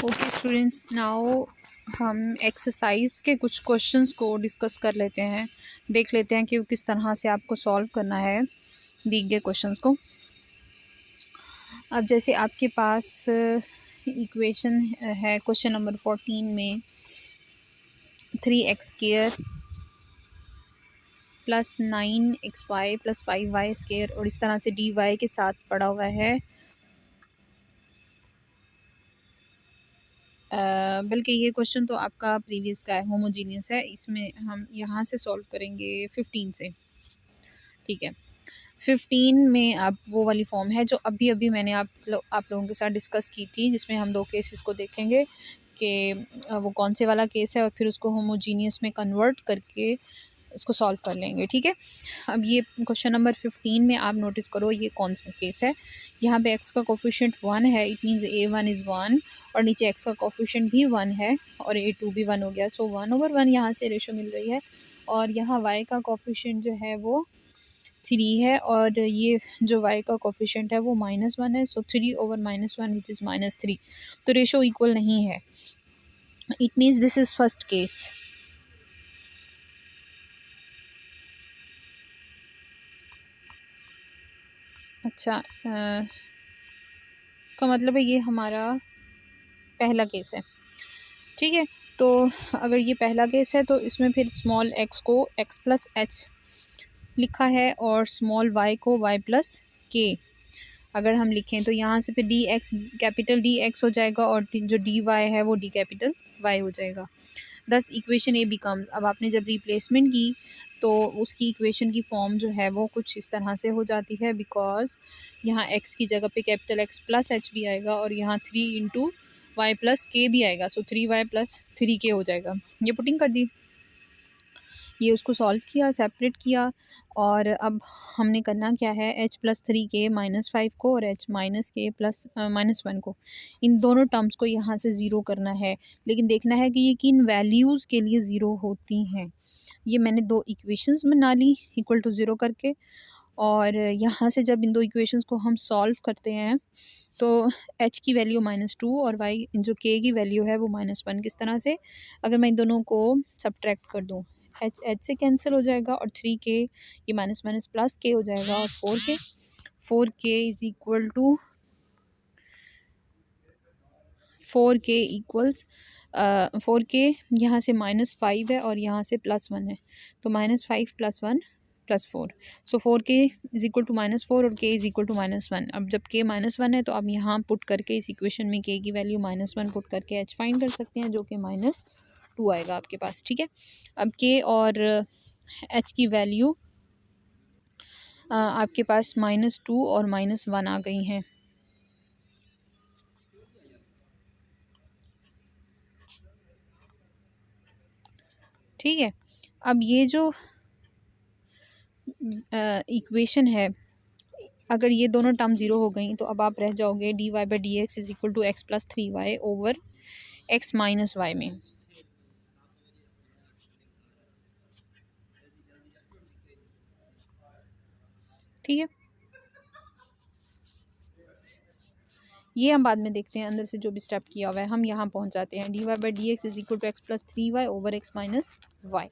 Okay students, now हम exercise के कुछ क्वेश्चंस को डिस्कस कर लेते हैं। देख लेते हैं कि वो किस तरह से आपको सॉल्व करना है दिए गए क्वेश्चंस को। अब जैसे आपके पास इक्वेशन है क्वेश्चन नंबर 14 में 3x² plus 9xy plus 5y² और इस तरह से dy के साथ पड़ा हुआ है। बल्कि ये क्वेश्चन तो आपका प्रीवियस का है, होमोजीनियस है। इसमें हम यहाँ से सॉल्व करेंगे 15 से। ठीक है, 15 में अब वो वाली फॉर्म है जो अभी अभी मैंने आप लोगों के साथ डिस्कस की थी, जिसमें हम 2 केसेस को देखेंगे कि वो कौन से वाला केस है और फिर उसको होमोजीनियस में कन्वर्ट करके उसको सॉल्व कर लेंगे। ठीक है, अब ये क्वेश्चन नंबर 15 में आप नोटिस करो ये कौन सा केस है। यहाँ पे x का कोफिशिएंट 1 है, इट मीन्स a1 इज़ 1, और नीचे x का कोफिशिएंट भी 1 है और a2 भी 1 हो गया। सो 1/1 यहाँ से रेशो मिल रही है। और यहाँ y का कोफिशिएंट जो है वो 3 है और ये जो y का कोफिशिएंट है वो -1 है। सो 3/-1 विच इज़ -3, तो रेशो इक्वल नहीं है। It means this is first case. अच्छा, इसका मतलब है ये हमारा पहला केस है। ठीक है, तो अगर ये पहला केस है तो इसमें फिर स्मॉल x को x प्लस एच लिखा है और स्मॉल y को y प्लस के अगर हम लिखें तो यहाँ से फिर D x capital D x हो जाएगा और जो डी वाई है वो डी कैपिटल वाई हो जाएगा। दस इक्वेशन ए बिकम्स, अब आपने जब रिप्लेसमेंट की तो उसकी इक्वेशन की फॉर्म जो है वो कुछ इस तरह से हो जाती है, बिकॉज यहाँ x की जगह पे कैपिटल x प्लस एच भी आएगा और यहाँ 3 इंटू वाई प्लस के भी आएगा। सो 3y प्लस 3k हो जाएगा। ये पुटिंग कर दी, ये उसको सॉल्व किया, सेपरेट किया, और अब हमने करना क्या है, h+3k -5 को और h-k प्लस -1 को, इन दोनों टर्म्स को यहाँ से ज़ीरो करना है। लेकिन देखना है कि ये किन वैल्यूज़ के लिए ज़ीरो होती हैं। ये मैंने 2 इक्वेशंस बना ली इक्वल टू ज़ीरो करके, और यहाँ से जब इन 2 इक्वेशंस को हम सॉल्व करते हैं तो h की वैल्यू -2 और y जो k की वैल्यू है वो -1, किस तरह से, अगर मैं इन दोनों को सब्ट्रैक्ट कर दूँ, h से कैंसिल हो जाएगा और 3k ये माइनस माइनस प्लस k हो जाएगा और 4k is equal to 4k equals 4k यहाँ से -5 है और यहाँ से +1 है, तो -5 + 1 + 4, सो 4k इज़ इक्वल टू -4 और k इज़ इक्वल टू -1। अब जब k -1 है तो आप यहाँ पुट करके इस इक्वेशन में k की वैल्यू -1 पुट करके h फाइंड कर सकते हैं, जो कि -2 आएगा आपके पास। ठीक है, अब k और h की वैल्यू आपके पास -2 और -1 आ गई हैं। ठीक है, अब ये जो इक्वेशन है, अगर ये दोनों टर्म ज़ीरो हो गई तो अब आप रह जाओगे dy/dx is equal to x + 3y over x - y में। ठीक है, ये हम बाद में देखते हैं, अंदर से जो भी स्टेप किया हुआ है हम यहाँ पहुँच जाते हैं। dy/dx is equal to x + 3y over x - y।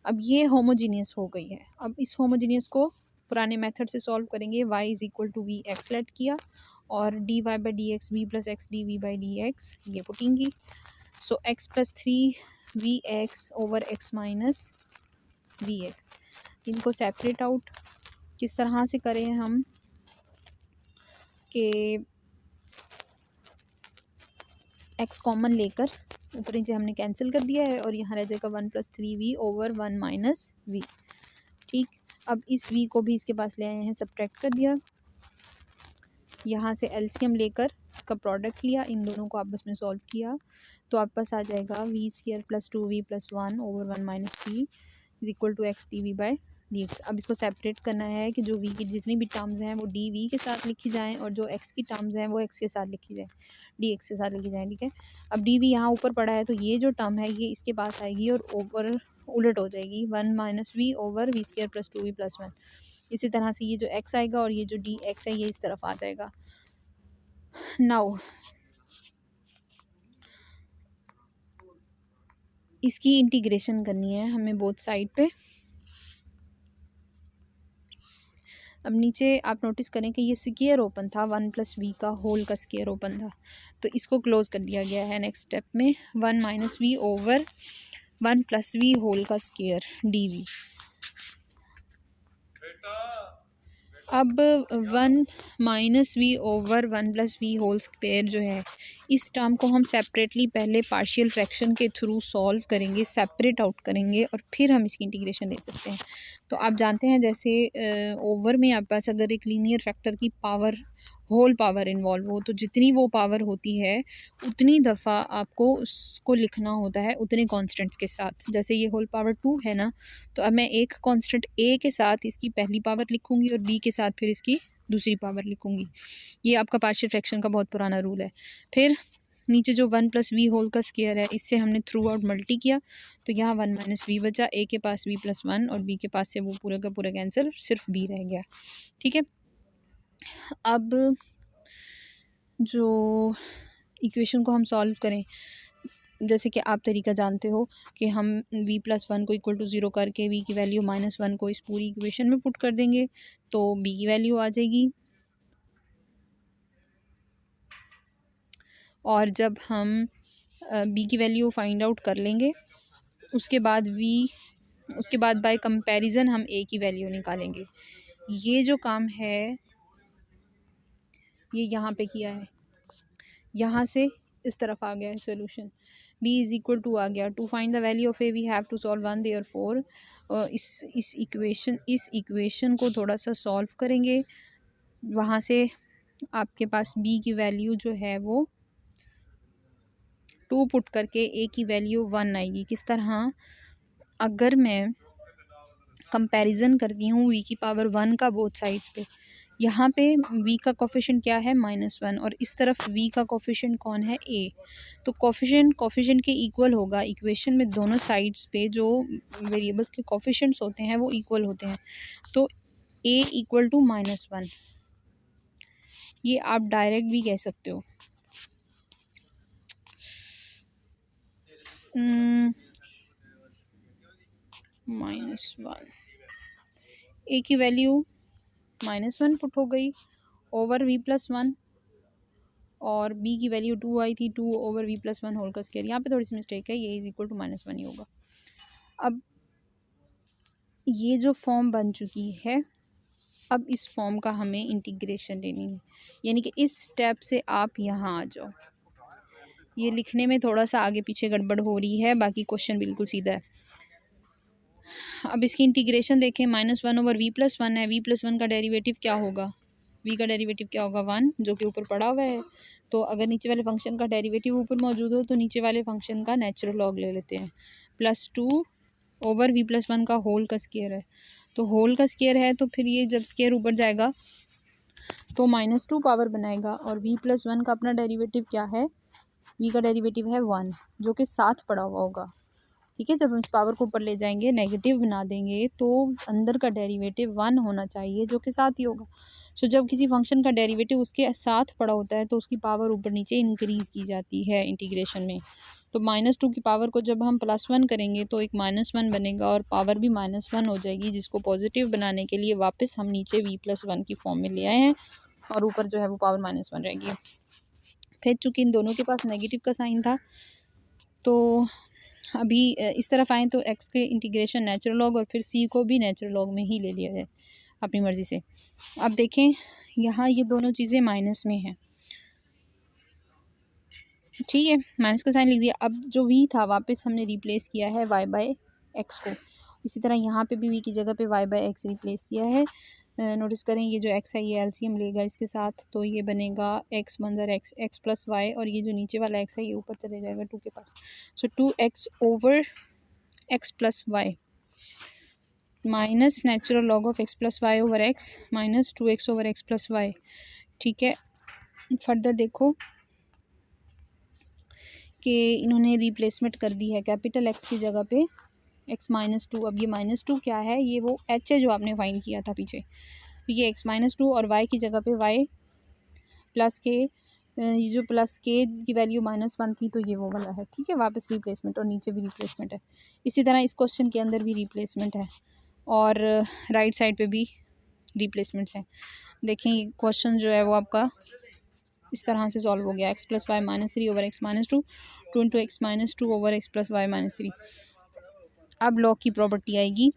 अब ये होमोजीनियस हो गई है। अब इस होमोजीनियस को पुराने मेथड से सॉल्व करेंगे। y is equal to v x let किया और dy/dx v + x dv/dx ये पुटिंग की। सो x + 3vx over x - vx, इनको सेपरेट आउट किस तरह से करें हम कि x कॉमन लेकर ऊपर नीचे हमने कैंसिल कर दिया है और यहाँ रह जाएगा 1 + 3v ओवर 1 - v। ठीक, अब इस v को भी इसके पास ले आए हैं, सब्ट्रैक्ट कर दिया, यहाँ से एलसीएम लेकर इसका प्रोडक्ट लिया, इन दोनों को आपस में सॉल्व किया, तो आपके पास आ जाएगा v² + 2v + 1 over 1 - v is equal to x dv/dx। अब इसको सेपरेट करना है कि जो v की जितनी भी टर्म्स हैं वो dv के साथ लिखी जाएं और जो x की टर्म्स हैं वो x के साथ लिखी जाए, dx के साथ लिखी जाए। ठीक है, अब dv यहाँ ऊपर पड़ा है तो ये जो टर्म है ये इसके पास आएगी और ऊपर उलट हो जाएगी, 1 - v ओवर v² + 2v + 1। इसी तरह से ये जो x आएगा और ये जो dx है ये इस तरफ आ जाएगा। नाउ इसकी इंटीग्रेशन करनी है हमें बोथ साइड पे। अब नीचे आप नोटिस करें कि ये स्क्वायर ओपन था, 1 + v का होल का स्क्वायर ओपन था, तो इसको क्लोज कर दिया गया है। नेक्स्ट स्टेप में 1 - v ओवर 1 + v होल का स्क्वायर dv। अब 1 - v over 1 + v whole square जो है, इस टर्म को हम सेपरेटली पहले पार्शियल फ्रैक्शन के थ्रू सॉल्व करेंगे, सेपरेट आउट करेंगे और फिर हम इसकी इंटीग्रेशन ले सकते हैं। तो आप जानते हैं जैसे ओवर में आपके पास अगर एक लीनियर फैक्टर की पावर, होल पावर इन्वॉल्व हो, तो जितनी वो पावर होती है उतनी दफ़ा आपको उसको लिखना होता है उतने कांस्टेंट्स के साथ। जैसे ये होल पावर 2 है ना, तो अब मैं एक कांस्टेंट a के साथ इसकी पहली पावर लिखूंगी और b के साथ फिर इसकी दूसरी पावर लिखूंगी। ये आपका पार्शियल फ्रैक्शन का बहुत पुराना रूल है। फिर नीचे जो 1 + v होल का स्क्वायर है, इससे हमने थ्रू आउट मल्टी किया, तो यहाँ 1 - v बचा, a के पास v + 1 और b के पास से वो पूरा का पूरा कैंसिल, सिर्फ b रह गया। ठीक है, अब जो इक्वेशन को हम सॉल्व करें, जैसे कि आप तरीका जानते हो कि हम v + 1 को इक्वल टू 0 करके v की वैल्यू -1 को इस पूरी इक्वेशन में पुट कर देंगे, तो b की वैल्यू आ जाएगी। और जब हम b की वैल्यू फाइंड आउट कर लेंगे, उसके बाद बाय कंपैरिजन हम a की वैल्यू निकालेंगे। ये जो काम है ये यहाँ पे किया है, यहाँ से इस तरफ आ गया है सोल्यूशन। b = 2 आ गया। To find the value of a we have to solve 1, therefore इस इक्वेशन को थोड़ा सा सॉल्व करेंगे। वहाँ से आपके पास b की वैल्यू जो है वो 2 पुट करके a की वैल्यू 1 आएगी। किस तरह, अगर मैं कंपैरिजन करती हूँ v की पावर 1 का बोथ साइड्स पे, यहाँ पे v का कोफिशिएंट क्या है -1 और इस तरफ v का कोफिशिएंट कौन है a, तो कोफिशिएंट के इक्वल होगा। इक्वेशन में दोनों साइड्स पे जो वेरिएबल्स के कोफिशिएंट्स होते हैं वो इक्वल होते हैं, तो a = -1। ये आप डायरेक्ट भी कह सकते हो। -1, a की वैल्यू -1 पुट हो गई ओवर v + 1 और b की वैल्यू 2 आई थी, 2 ओवर v + 1 होल का स्क्वायर। यहाँ पे थोड़ी सी मिस्टेक है, ये = -1 ही होगा। अब ये जो फॉर्म बन चुकी है, अब इस फॉर्म का हमें इंटीग्रेशन लेनी है, यानी कि इस स्टेप से आप यहाँ आ जाओ। ये लिखने में थोड़ा सा आगे पीछे गड़बड़ हो रही है, बाकी क्वेश्चन बिल्कुल सीधा है। अब इसकी इंटीग्रेशन देखें, -1 ओवर v + 1 है, v + 1 का डेरिवेटिव क्या होगा, v का डेरिवेटिव क्या होगा 1, जो कि ऊपर पड़ा हुआ है। तो अगर नीचे वाले फंक्शन का डेरिवेटिव ऊपर मौजूद हो तो नीचे वाले फंक्शन का नेचुरल लॉग ले लेते हैं। +2 ओवर v + 1 का होल का स्क्वायर है, तो होल का स्क्वायर है तो फिर ये जब स्क्वायर ऊपर जाएगा तो -2 पावर बनाएगा। और v + 1 का अपना डेरिवेटिव क्या है, v का डेरिवेटिव है 1, जो कि साथ पड़ा हुआ होगा। ठीक है, जब हम इस पावर को ऊपर ले जाएंगे, नेगेटिव बना देंगे, तो अंदर का डेरिवेटिव 1 होना चाहिए, जो कि साथ ही होगा। सो जब किसी फंक्शन का डेरिवेटिव उसके साथ पड़ा होता है तो उसकी पावर ऊपर नीचे इंक्रीज़ की जाती है इंटीग्रेशन में। तो -2 की पावर को जब हम +1 करेंगे तो एक -1 बनेगा और पावर भी -1 हो जाएगी, जिसको पॉजिटिव बनाने के लिए वापस हम नीचे v + 1 की फॉर्म में ले आए हैं और ऊपर जो है वो पावर -1 रहेगी। फिर चूँकि इन दोनों के पास नेगेटिव का साइन था, तो अभी इस तरफ आएँ तो x के इंटीग्रेशन नेचुरल लॉग और फिर c को भी नेचुरल लॉग में ही ले लिया जाए अपनी मर्ज़ी से। अब देखें, यहाँ ये दोनों चीज़ें माइनस में हैं, ठीक है, माइनस का साइन लिख दिया। अब जो v था वापस हमने रिप्लेस किया है y/x को। इसी तरह यहाँ पे भी v की जगह पे y/x रिप्लेस किया है। नोटिस करें ये जो x है ये एलसीएम लेगा इसके साथ, तो ये बनेगा x मंजर x + y और ये जो नीचे वाला x है ये ऊपर चले जाएगा 2 के पास। सो 2x over x + y minus natural log of x + y over x minus 2x over x + y। ठीक है, फर्दर देखो कि इन्होंने रिप्लेसमेंट कर दी है, कैपिटल X की जगह पे x - 2। अब ये -2 क्या है, ये वो h है जो आपने फाइंड किया था पीछे, तो ये x - 2 और y की जगह पे y + के ये जो प्लस के की वैल्यू -1 थी तो ये वो वाला है, ठीक है। वापस रिप्लेसमेंट और नीचे भी रिप्लेसमेंट है। इसी तरह इस क्वेश्चन के अंदर भी रिप्लेसमेंट है और राइट साइड पे भी रिप्लेसमेंट्स हैं। देखें ये क्वेश्चन जो है वो आपका इस तरह से सॉल्व हो गया। x+y-3/x-2 2 × x-2/x+y-3। अब लॉग की प्रॉपर्टी आएगी,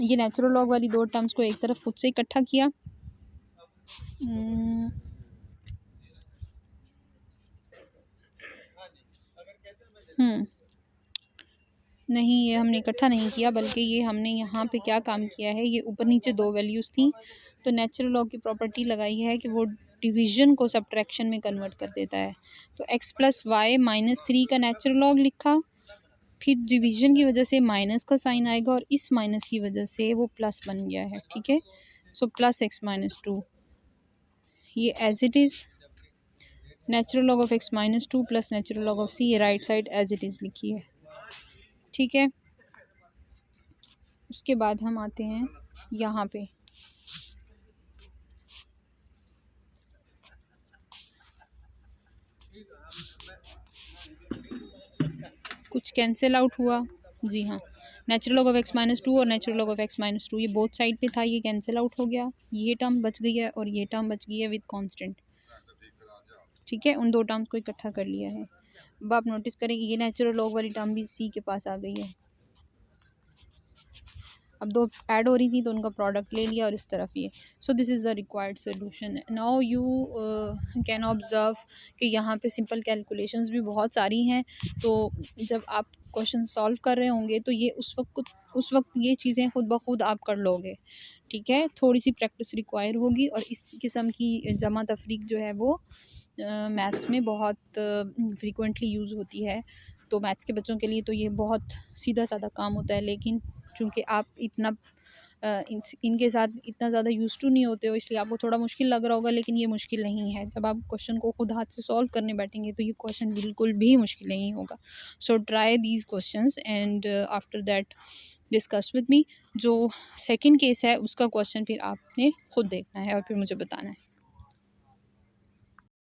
ये नेचुरल लॉग वाली दो टर्म्स को एक तरफ खुद से इकट्ठा किया, नहीं ये हमने इकट्ठा नहीं किया, बल्कि ये हमने यहाँ पे क्या काम किया है, ये ऊपर नीचे दो वैल्यूज़ थी तो नेचुरल लॉग की प्रॉपर्टी लगाई है कि वो डिवीज़न को सब्ट्रैक्शन में कन्वर्ट कर देता है। तो x+y-3 का नेचुरल लॉग लिखा, फिर डिवीज़न की वजह से माइनस का साइन आएगा और इस माइनस की वजह से वो प्लस बन गया है, ठीक है। सो +x-2 ये as it is natural log of x-2 plus natural log of c, ये right side as it is लिखी है, ठीक है। उसके बाद हम आते हैं यहाँ पे, कुछ कैंसिल आउट हुआ, जी हाँ। नेचुरल लॉग ऑफ x-2 और नेचुरल लॉग ऑफ x-2 ये बोथ साइड पे था, ये कैंसिल आउट हो गया, ये टर्म बच गई है और ये टर्म बच गई है विद कांस्टेंट, ठीक है। उन दो टर्म्स को इकट्ठा कर लिया है। अब आप नोटिस करें कि ये नेचुरल लॉग वाली टर्म भी c के पास आ गई है। अब दो ऐड हो रही थी तो उनका प्रोडक्ट ले लिया और इस तरफ ये। So this is the required solution. Now you can observe कि यहाँ पे सिंपल कैलकुलेशंस भी बहुत सारी हैं, तो जब आप क्वेश्चन सॉल्व कर रहे होंगे तो ये उस वक्त ये चीज़ें खुद ब खुद आप कर लोगे, ठीक है। थोड़ी सी प्रैक्टिस रिक्वायर होगी और इस किस्म की जमा तफरीक जो है वो मैथ्स में बहुत फ्रीक्वेंटली यूज़ होती है। तो मैथ्स के बच्चों के लिए तो ये बहुत सीधा साधा काम होता है, लेकिन चूँकि आप इतना इनके साथ इतना ज़्यादा यूज़ टू नहीं होते हो, इसलिए आपको थोड़ा मुश्किल लग रहा होगा, लेकिन ये मुश्किल नहीं है। जब आप क्वेश्चन को खुद हाथ से सॉल्व करने बैठेंगे तो ये क्वेश्चन बिल्कुल भी मुश्किल नहीं होगा। So try these questions and after that discuss with me. जो सेकंड केस है उसका क्वेश्चन फिर आपने खुद देखना है और फिर मुझे बताना है।